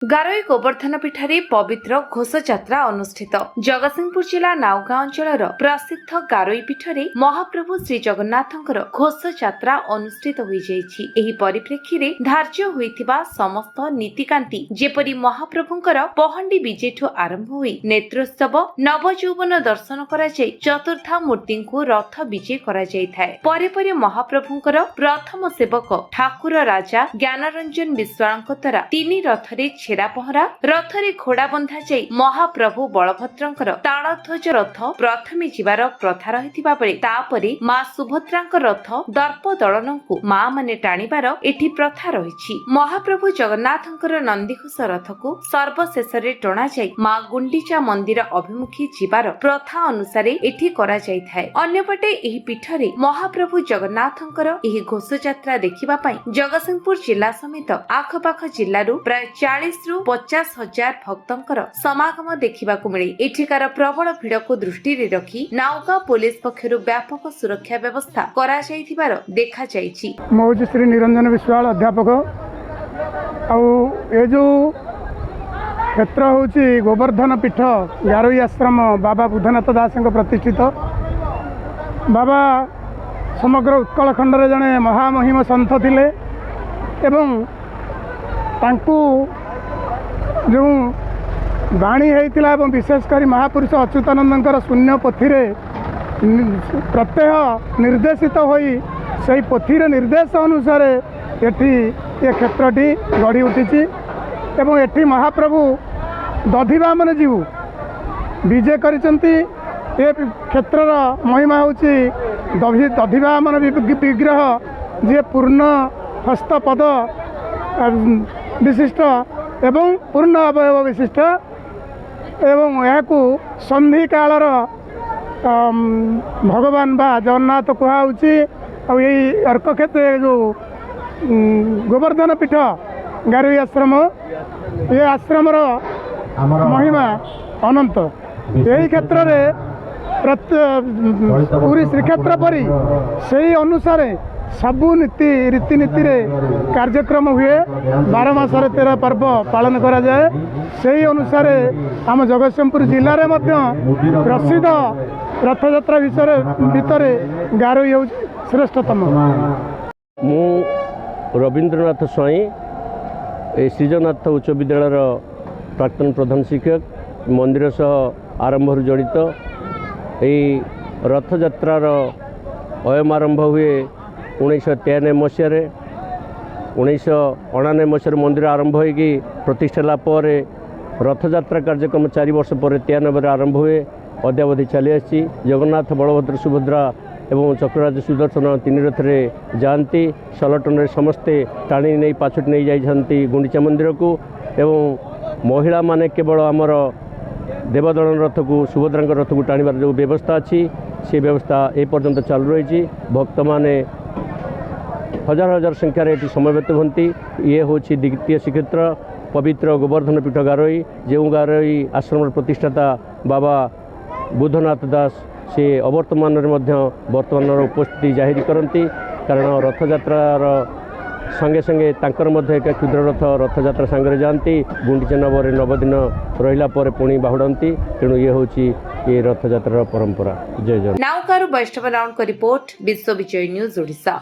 गारोई गोवर्धन पीठरे पवित्र घोषयात्रा अनुष्ठित। जगतसिंहपुर जिला नाउगां अंचल प्रसिद्ध गारोई पीठरे महाप्रभु श्री जगन्नाथंकर घोषयात्रा अनुष्ठित होइଯାଇଛି। एही परिप्रेक्षीरे धार्य होइथिबा समस्त नीतिकांति जेपरि महाप्रभुंकर पहंडी विजेठु आरंभ होई नेत्रोत्सव नवजौवन दर्शन कराଯାଇ चतुर्था मूर्तिଙ୍କୁ रथ विजे कराଯାଇଥାଏ। परे परे महाप्रभुंकर प्रथम सेवक ठाकुर राजा ज्ञानरंजन विश्वाळଙ୍କ द्वारा तीन रथरे छेरा पहरा रथरे घोड़ा बंधा जाई महाप्रभु बलभद्रंकर तालध्वज रथ प्रथमे जीवार प्रथा रहिथिबा बेले तापरे मां सुभद्रांकर रथ दर्प दलनंकु मां माने टाणीबार एठी प्रथा रहिछि। महाप्रभु जगन्नाथंकर नंदीघोष रथको सर्वशेषरे टणा जाई मां गुंडीचा मंदिर अभिमुखी जीवार प्रथा अनुसारे एठी करा जाइथाय। अन्यपटे एही पीठरे महाप्रभु जगन्नाथंकर एही घोषयात्रा देखिबा पई जगतसिंहपुर जिला समेत आखपाख जिल्लारू प्राय 40 रु 50 हजार भक्तंकर समागम देखिबाकु मिले। एठिकार प्रबल भिड़ को दृष्टि रे रखी नाउगां पुलिस पक्षरु व्यापक सुरक्षा व्यवस्था करा जाइथिबार देखा जाइछि। मौज श्री निरंजन विश्वाल अध्यापक ए जो क्षेत्र होची गोवर्धन पीठ गारोई आश्रम बाबा बुद्धनाथ दास प्रतिष्ठित। बाबा समग्र उत्कल खंडरे जने महामहिम संत थिले एवं तांकु जो बाणी होता है विशेषकर महापुरुष अच्युतानंदर शून्य पोथी प्रत्यय निर्देशित होई से पोथी निर्देश अनुसार एठी ये क्षेत्रटी गढ़ी उठी एवं एठी महाप्रभु दधिवामन जीव विजय करिसंती। ए क्षेत्रर महिमा होची दधिवामन विग्रह जे पूर्ण हस्तपद विशिष्ट एवं पूर्ण अवयव विशिष्ट एवं यहाँ संधि कालर भगवान बा जगन्नाथ कहुच्छी यही अर्क क्षेत्र जो गोवर्धन पीठ गारोई आश्रम ये आश्रमर महिमा अनंत। यही क्षेत्र में पूरी श्रीक्षेत्र परी से अनुसार सबू रीतिनीति कार्यक्रम हुए 12 मासर 13 पर्व पालन करा जाए। से अनुसार आम जगतसिंहपुर जिले में प्रसिद्ध रथयात्रा विषय भितर गारोई हूँ श्रेष्ठतम। मु रवींद्रनाथ स्वाई श्रीजगन्नाथ उच्च विद्यालय प्राक्तन प्रधान शिक्षक मंदिर सह आरंभ जड़ित यही रथयात्रार अयम आरंभ हुए 1993 मसीह 1999 मसीह मंदिर आरंभ होगी प्रतिष्ठा लापर रथयात्रा कार्यक्रम 4 वर्ष पर 93 आरंभ हुए अद्यावधि चली आसी। जगन्नाथ बलभद्र सुभद्रा एवं चक्रराज सुदर्शन 3 रथरे जाती सलटन समस्ते टाणी नहीं पाछुट नहीं जाती गुंडीचा मंदिर को एवं महिला माने केवल आमर देवदलन रथ को सुभद्रा रथ को टाणीबार जो व्यवस्था अच्छी से व्यवस्था ए पर्यंत चालू रही। भक्त माने हजार हजार संख्यार ये समवेत होती। ये हूँ द्वितीय श्रीक्षेत्र पवित्र गोवर्धन पीठ गारोई जो गारोई आश्रम प्रतिष्ठाता बाबा बुद्धनाथ दास से अवर्तमान वर्तमान उपस्थिति जाहिर करती कारण रथयात्रार संगे संगे तांकर मध्य एक क्षुद्र रथ रथयात्रा सांगे जाती गुंडीचा नवर 9 दिन रहिला पर पुणी बाहुड़ती। तेणु ये हूँ ये रथयात्रार परंपरा। जय जगन्नाथ। नाउगां वैष्णव राउंड को रिपोर्ट विश्व विजय न्यूज ओडिशा।